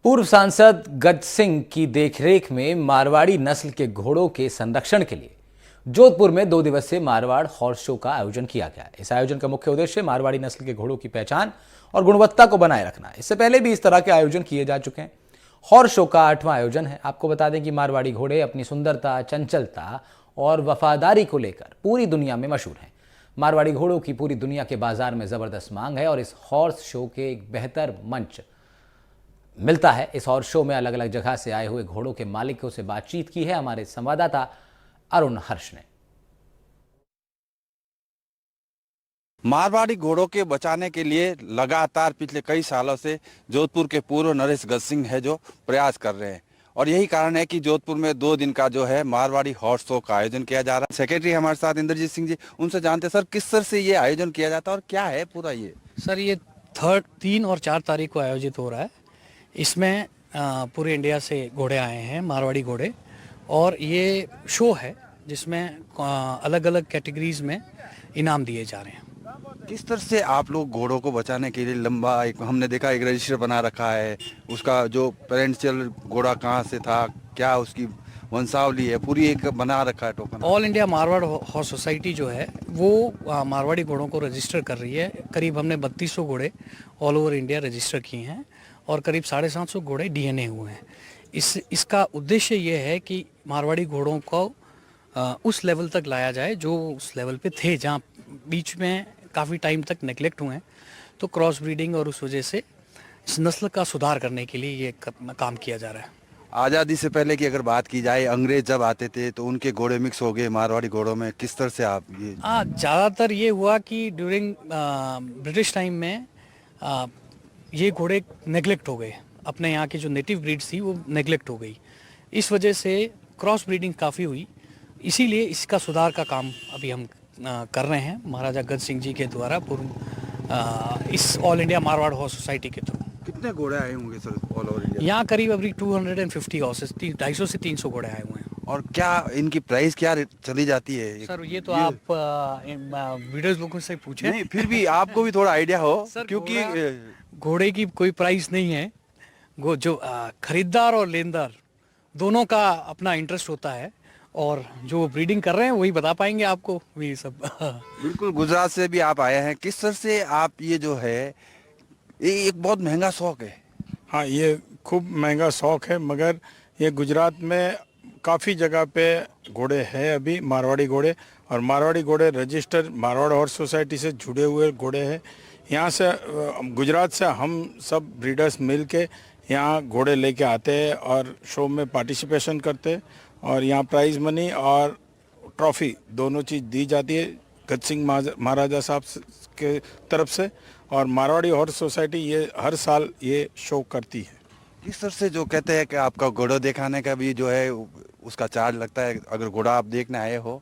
पूर्व सांसद गज सिंह की देखरेख में मारवाड़ी नस्ल के घोड़ों के संरक्षण के लिए जोधपुर में 2 दिवसीय मारवाड़ हॉर्स शो का आयोजन किया गया। इस आयोजन का मुख्य उद्देश्य मारवाड़ी नस्ल के घोड़ों की पहचान और गुणवत्ता को बनाए रखना है। इससे पहले भी इस तरह के आयोजन किए जा चुके हैं। हॉर्स शो का 8वां आयोजन है। आपको बता दें कि मारवाड़ी घोड़े अपनी सुंदरता, चंचलता और वफादारी को लेकर पूरी दुनिया में मशहूर हैं। मारवाड़ी घोड़ों की पूरी दुनिया के बाजार में जबरदस्त मांग है और इस हॉर्स शो के एक बेहतर मंच मिलता है। इस हॉर्स शो में अलग अलग जगह से आए हुए घोड़ों के मालिकों से बातचीत की है हमारे संवाददाता अरुण हर्ष ने। मारवाड़ी घोड़ों के बचाने के लिए लगातार पिछले कई सालों से जोधपुर के पूर्व नरेश गज सिंह है जो प्रयास कर रहे हैं और यही कारण है कि जोधपुर में 2 दिन का जो है मारवाड़ी हॉर्स शो का आयोजन किया जा रहा है। सेक्रेटरी हमारे साथ इंद्रजीत सिंह जी, उनसे जानते हैं सर किस तरह से ये आयोजन किया जाता है और क्या है पूरा ये। सर ये 3 और 4 तारीख को आयोजित हो रहा है। इसमें पूरे इंडिया से घोड़े आए हैं, मारवाड़ी घोड़े, और ये शो है जिसमें अलग अलग कैटेगरीज में इनाम दिए जा रहे हैं। किस तरह से आप लोग घोड़ों को बचाने के लिए लंबा एक हमने देखा एक रजिस्टर बना रखा है, उसका जो पेरेंशियल घोड़ा कहाँ से था, क्या उसकी वंशावली है, पूरी एक बना रखा है token. All India Marwar horse society जो है वो मारवाड़ी घोड़ों को रजिस्टर कर रही है। करीब हमने 3200 घोड़े ऑल ओवर इंडिया रजिस्टर किए हैं और करीब 750 घोड़े डीएनए हुए हैं। इसका उद्देश्य ये है कि मारवाड़ी घोड़ों को उस लेवल तक लाया जाए जो उस लेवल पे थे, जहाँ बीच में काफ़ी टाइम तक नेग्लेक्ट हुए हैं। तो क्रॉस ब्रीडिंग और उस वजह से इस नस्ल का सुधार करने के लिए ये काम किया जा रहा है। आज़ादी से पहले की अगर बात की जाए, अंग्रेज जब आते थे तो उनके घोड़े मिक्स हो गए मारवाड़ी घोड़ों में, किस तरह से आप ये। ज़्यादातर ये हुआ कि ड्यूरिंग ब्रिटिश टाइम में ये घोड़े नेग्लेक्ट हो गए, अपने यहाँ की जो नेटिव ब्रीड्स थी वो नेग्लेक्ट हो गई। इस वजह से क्रॉस ब्रीडिंग काफ़ी हुई, इसीलिए इसका सुधार का काम अभी हम कर रहे हैं महाराजा गज सिंह जी के द्वारा पूर्व इस all India Marwar horse society के थ्रू। कितने घोड़े आए होंगे सर ऑल ओवर इंडिया? यहाँ करीब अभी 250 हॉर्सेस, 250 से 300 घोड़े आए हुए हैं। और क्या इनकी प्राइस क्या चली जाती है? सर ये तो आप वीडियोस लोगों से पूछें। नहीं, फिर भी आपको भी थोड़ा आइडिया हो क्योंकि घोड़े की कोई प्राइस नहीं है। जो खरीदार और लेनदार दोनों का अपना इंटरेस्ट होता है और जो ब्रीडिंग कर रहे हैं वही बता पाएंगे आपको ये सब। बिल्कुल, गुजरात से भी आप आए हैं, किस तरह से आप ये जो है ये एक बहुत महंगा शौक है। हाँ, ये खूब महंगा शौक है, मगर ये गुजरात में काफ़ी जगह पे घोड़े हैं अभी, मारवाड़ी घोड़े। और मारवाड़ी घोड़े रजिस्टर मारवाड़ हॉर्स सोसाइटी से जुड़े हुए घोड़े हैं। यहाँ से गुजरात से हम सब ब्रीडर्स मिल के यहाँ घोड़े लेके आते हैं और शो में पार्टिसिपेशन करते हैं और यहाँ प्राइज मनी और ट्रॉफी दोनों चीज़ दी जाती है गज सिंह महाराजा साहब के तरफ से। और मारवाड़ी हॉर्स सोसाइटी ये हर साल ये शो करती है। किस तरह से जो कहते हैं कि आपका घोड़ा दिखाने का भी जो है उसका चार्ज लगता है, अगर घोड़ा आप देखने आए हो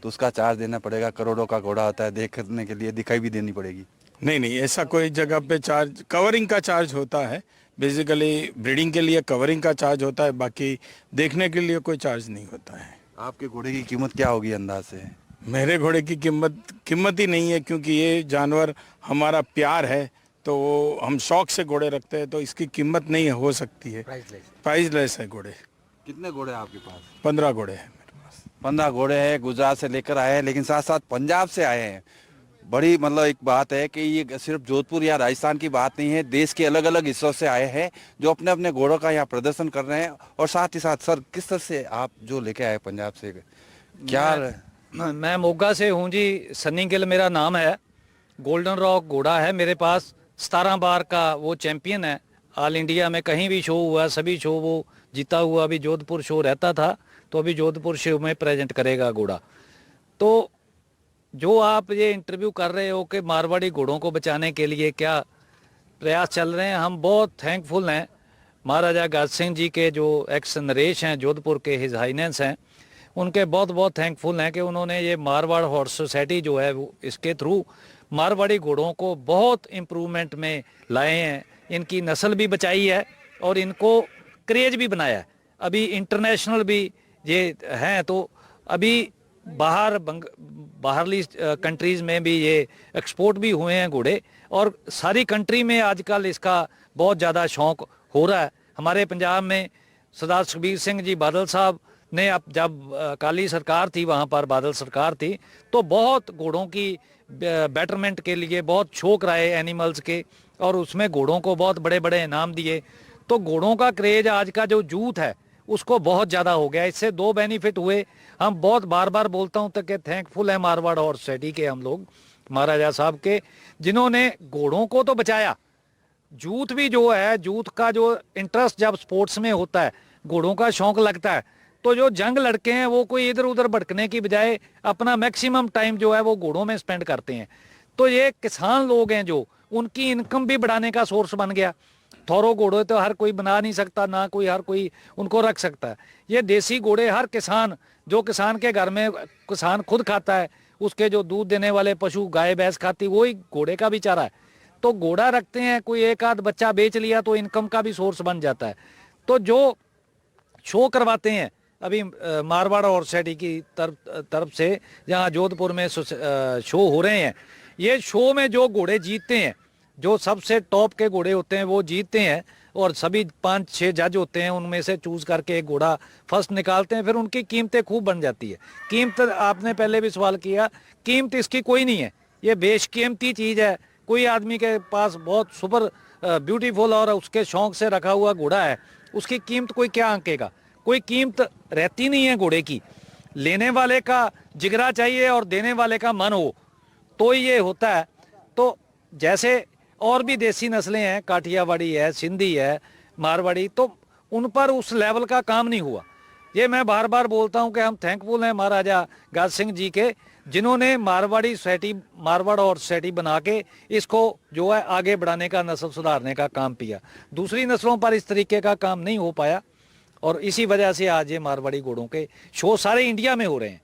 तो उसका चार्ज देना पड़ेगा। करोड़ों का घोड़ा होता है, देखने के लिए दिखाई भी देनी पड़ेगी। नहीं, ऐसा कोई जगह पे चार्ज, कवरिंग का चार्ज होता है। बेसिकली ब्रीडिंग के लिए कवरिंग का चार्ज होता है, बाकी देखने के लिए कोई चार्ज नहीं होता है। आपके घोड़े की कीमत क्या होगी अंदाज से? मेरे घोड़े की कीमत ही नहीं है, क्योंकि ये जानवर हमारा प्यार है, तो हम शौक से घोड़े रखते हैं, तो इसकी कीमत नहीं हो सकती है। प्राइसलेस है घोड़े। कितने घोड़े आपके पास? 15 घोड़े हैं मेरे पास। 15 घोड़े हैं, गुजरात से लेकर आए हैं, लेकिन साथ साथ पंजाब से आए हैं। बड़ी मतलब एक बात है कि ये सिर्फ जोधपुर या राजस्थान की बात नहीं है, देश के अलग अलग हिस्सों से आए हैं जो अपने अपने घोड़ों का यहाँ प्रदर्शन कर रहे हैं। और साथ ही साथ सर किस तरह से आप जो लेके आए पंजाब से, क्या? मैं मोगा से हूँ जी, सन्नी गिल मेरा नाम है। गोल्डन रॉक घोड़ा है मेरे पास, 17 बार का वो चैंपियन है। ऑल इंडिया में कहीं भी शो हुआ, सभी शो वो जीता हुआ। अभी जोधपुर शो रहता था तो अभी जोधपुर शो में प्रेजेंट करेगा घोड़ा। तो जो आप ये इंटरव्यू कर रहे हो कि मारवाड़ी घोड़ों को बचाने के लिए क्या प्रयास चल रहे हैं, हम बहुत थैंकफुल हैं महाराजा गज सिंह जी के, जो एक्स नरेश हैं जोधपुर के, हिज हाइनेंस हैं, उनके बहुत बहुत थैंकफुल हैं कि उन्होंने ये मारवाड़ हॉर्स सोसाइटी जो है वो इसके थ्रू मारवाड़ी घोड़ों को बहुत इम्प्रूवमेंट में लाए हैं। इनकी नस्ल भी बचाई है और इनको क्रेज भी बनाया है। अभी इंटरनेशनल भी ये हैं, तो अभी बाहरली कंट्रीज़ में भी ये एक्सपोर्ट भी हुए हैं घोड़े, और सारी कंट्री में आजकल इसका बहुत ज़्यादा शौक हो रहा है। हमारे पंजाब में सरदार सुखबीर सिंह जी बादल साहब ने, अब जब अकाली सरकार थी वहाँ पर बादल सरकार थी, तो बहुत घोड़ों की बेटरमेंट के लिए बहुत शो कराए एनिमल्स के, और उसमें घोड़ों को बहुत बड़े बड़े इनाम दिए। तो घोड़ों का क्रेज आज का जो यूथ है उसको बहुत ज़्यादा हो गया। इससे दो बेनिफिट हुए। हम बहुत बार बार बोलता हूँ तक कि थैंकफुल है मारवाड़ हॉर्स सोसाइटी के हम लोग, महाराजा साहब के, जिन्होंने घोड़ों को तो बचाया। यूथ भी जो है, यूथ का जो इंटरेस्ट जब स्पोर्ट्स में होता है, घोड़ों का शौक लगता है, तो जो जंग लड़के हैं वो कोई इधर उधर भटकने की बजाय अपना मैक्सिमम टाइम जो है वो घोड़ों में स्पेंड करते हैं। तो ये किसान लोग हैं जो, उनकी इनकम भी बढ़ाने का सोर्स बन गया। थोरो घोड़े तो हर कोई बना नहीं सकता, ना कोई हर कोई उनको रख सकता है। ये देसी घोड़े हर किसान, जो किसान के घर में किसान खुद खाता है, उसके जो दूध देने वाले पशु गाय भैंस खाती, वही घोड़े का भी चारा है। तो घोड़ा रखते हैं, कोई एक आध बच्चा बेच लिया तो इनकम का भी सोर्स बन जाता है। तो जो शो करवाते हैं अभी मारवाड़ और सोसाइटी की तरफ से, जहाँ जोधपुर में शो हो रहे हैं, ये शो में जो घोड़े जीतते हैं, जो सबसे टॉप के घोड़े होते हैं वो जीतते हैं, और सभी 5-6 जज होते हैं, उनमें से चूज करके एक घोड़ा फर्स्ट निकालते हैं। फिर उनकी कीमतें खूब बन जाती है। कीमत, आपने पहले भी सवाल किया, कीमत इसकी कोई नहीं है, ये बेशकीमती चीज़ है। कोई आदमी के पास बहुत सुपर ब्यूटीफुल और उसके शौक से रखा हुआ घोड़ा है, उसकी कीमत कोई क्या आंकेगा? कोई कीमत रहती नहीं है घोड़े की। लेने वाले का जिगरा चाहिए और देने वाले का मन हो, तो ये होता है। तो जैसे और भी देसी नस्लें हैं, काठियावाड़ी है, सिंधी है, मारवाड़ी, तो उन पर उस लेवल का काम नहीं हुआ। ये मैं बार बार बोलता हूं कि हम थैंकफुल हैं महाराजा गाज सिंह जी के, जिन्होंने मारवाड़ी सोसाइटी, मारवाड़ और सोसाइटी बना के इसको जो है आगे बढ़ाने का, नस्ल सुधारने का काम किया। दूसरी नस्लों पर इस तरीके का काम नहीं हो पाया, और इसी वजह से आज ये मारवाड़ी घोड़ों के शो सारे इंडिया में हो रहे हैं।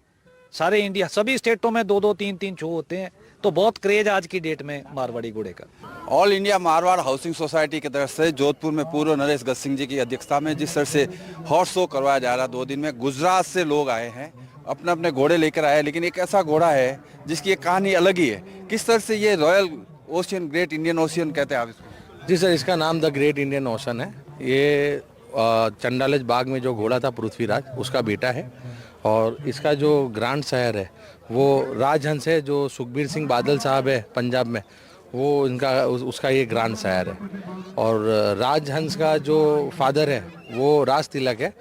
सारे इंडिया, सभी स्टेटों में 2-2, 3-3 शो होते हैं। तो बहुत क्रेज आज की डेट में मारवाड़ी घोड़े का। All India Marwar housing society की तरफ से जोधपुर में पूर्व नरेश गज सिंह जी की अध्यक्षता में जिस तरह से हॉर्स शो करवाया जा रहा है, 2 दिन में गुजरात से लोग आए हैं, अपने अपने घोड़े लेकर आए हैं। लेकिन एक ऐसा घोड़ा है जिसकी एक कहानी अलग ही है। किस तरह से ये royal ocean, great Indian ocean कहते हैं आप इसको? जी सर, इसका नाम द ग्रेट इंडियन ओशन है। ये चंडालज बाग में जो घोड़ा था पृथ्वीराज, उसका बेटा है, और इसका जो ग्रांड सायर है वो राजहंस है, जो सुखबीर सिंह बादल साहब है पंजाब में, वो इनका उसका ये ग्रांड सायर है। और राजहंस का जो फादर है वो राज तिलक है,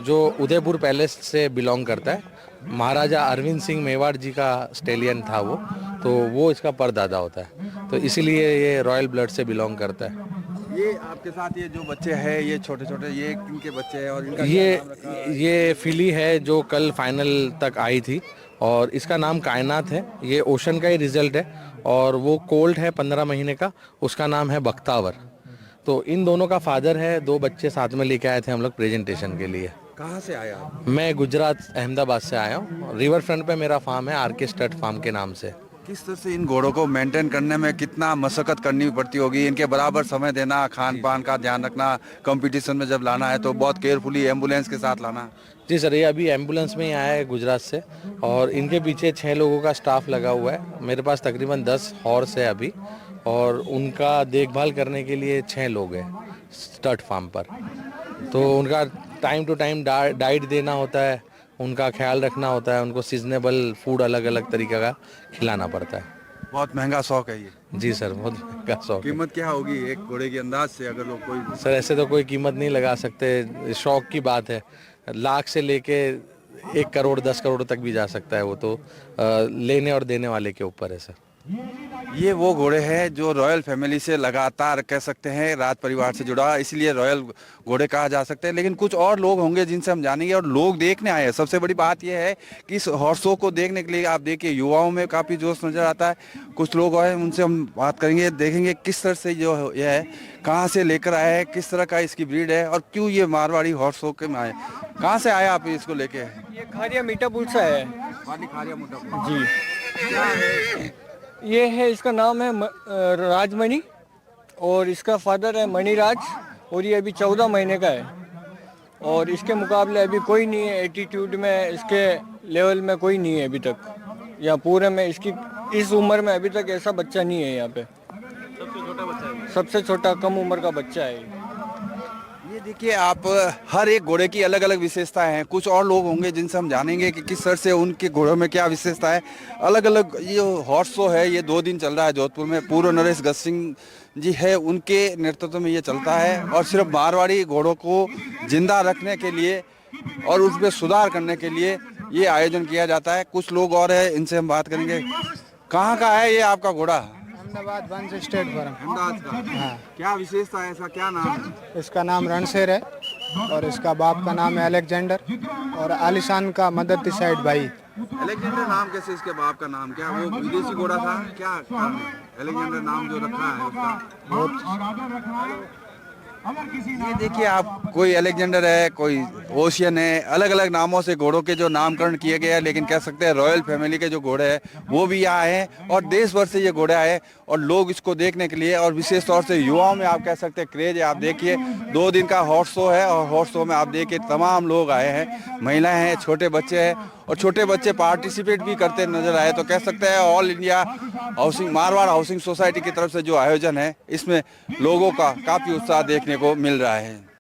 जो उदयपुर पैलेस से बिलोंग करता है। महाराजा अरविंद सिंह मेवाड़ जी का स्टेलियन था वो इसका परदादा होता है, तो इसीलिए ये रॉयल ब्लड से बिलोंग करता है। ये आपके साथ ये जो बच्चे हैं, ये छोटे छोटे, ये किनके बच्चे हैं और इनका क्या नाम रखा है? ये फिली है जो कल फाइनल तक आई थी, और इसका नाम कायनात है। ये ओशन का ही रिजल्ट है, और वो कोल्ड है 15 महीने का, उसका नाम है बख्तावर। तो इन दोनों का फादर है, 2 बच्चे साथ में लेके आए थे हम लोग प्रेजेंटेशन के लिए। कहाँ से आया आप? मैं गुजरात अहमदाबाद से आया हूँ। रिवर फ्रंट पे मेरा फार्म है, आरके स्टड फार्म के नाम से। किस तरह से इन घोड़ों को मेंटेन करने में कितना मशक्कत करनी पड़ती होगी? इनके बराबर समय देना, खान पान का ध्यान रखना, कंपटीशन में जब लाना है तो बहुत केयरफुली एम्बुलेंस के साथ लाना। जी सर, ये अभी एम्बुलेंस में ही आया है गुजरात से, और इनके पीछे 6 लोगों का स्टाफ लगा हुआ है। मेरे पास तकरीबन 10 हॉर्स है अभी, और उनका देखभाल करने के लिए 6 लोग हैं स्टड फार्म पर। तो उनका टाइम टू टाइम डाइट देना होता है, उनका ख्याल रखना होता है, उनको सीजनेबल फूड अलग अलग तरीके का खिलाना पड़ता है। बहुत महंगा शौक है ये। जी सर, बहुत महंगा शौक है। कीमत क्या होगी एक घोड़े की अंदाज से, अगर लोग कोई? सर ऐसे तो कोई कीमत नहीं लगा सकते, शौक की बात है। लाख से लेके 1 करोड़ 10 करोड़ तक भी जा सकता है, वो तो लेने और देने वाले के ऊपर है सर। ये वो घोड़े हैं जो रॉयल फैमिली से लगातार कह सकते हैं राज परिवार से जुड़ा, इसलिए रॉयल घोड़े कहा जा सकते हैं। लेकिन कुछ और लोग होंगे जिनसे हम जानेंगे, और लोग देखने आए हैं। सबसे बड़ी बात यह है कि इस हॉर्स शो को देखने के लिए आप देखिए युवाओं में काफ़ी जोश नज़र आता है। कुछ लोग आए, उनसे हम बात करेंगे, देखेंगे किस तरह से जो यह है, कहाँ से लेकर आए हैं, किस तरह का इसकी ब्रीड है, और क्यों ये मारवाड़ी हॉर्स शो के में आए। कहाँ से आए आप इसको लेके? ये खारिया मीठापुर से है जी। ये है, इसका नाम है राजमणि, और इसका फादर है मणिराज, और ये अभी 14 महीने का है। और इसके मुकाबले अभी कोई नहीं है एटीट्यूड में, इसके लेवल में कोई नहीं है अभी तक। यहाँ पूरे में इसकी इस उम्र में अभी तक ऐसा बच्चा नहीं है यहाँ पे। सबसे छोटा बच्चा है, सबसे छोटा कम उम्र का बच्चा है। ये देखिए आप हर एक घोड़े की अलग अलग विशेषताएं हैं। कुछ और लोग होंगे जिनसे हम जानेंगे कि किस तरह से उनके घोड़ों में क्या विशेषता है। अलग अलग ये हॉर्स शो है, ये 2 दिन चल रहा है जोधपुर में। पूर्व नरेश गज सिंह जी है, उनके नेतृत्व में ये चलता है और सिर्फ मारवाड़ी घोड़ों को जिंदा रखने के लिए और उसमें सुधार करने के लिए ये आयोजन किया जाता है। कुछ लोग और है, इनसे हम बात करेंगे। कहाँ का है ये आपका घोड़ा? अहमदाबाद वंश स्टेट फॉरम। अहमदाबाद का। हाँ। क्या विशेषता है, ऐसा क्या नाम है? इसका नाम रणशेर है और इसका बाप का नाम है अलेक्जेंडर और आलिशान का मदद साइड भाई। अलेक्जेंडर नाम कैसे, इसके बाप का नाम क्या? वो विदेशी घोड़ा था क्या? अलेक्जेंडर नाम जो रखा है उसका। ये देखिए आप, कोई अलेक्जेंडर है, कोई ओशियन है, अलग अलग नामों से घोड़ों के जो नामकरण किए गए हैं। लेकिन कह सकते हैं रॉयल फैमिली के जो घोड़े हैं वो भी यहाँ आए हैं और देश भर से ये घोड़े आए और लोग इसको देखने के लिए, और विशेष तौर से युवाओं में आप कह सकते हैं क्रेज है। आप देखिए 2 दिन का हॉर्स शो है और हॉर्स शो में आप देखिए तमाम लोग आए हैं, महिलाएं हैं, छोटे बच्चे हैं और छोटे बच्चे पार्टिसिपेट भी करते नजर आए। तो कह सकते हैं all India housing Marwar housing society की तरफ से जो आयोजन है इसमें लोगों का काफी उत्साह देखने को मिल रहा है।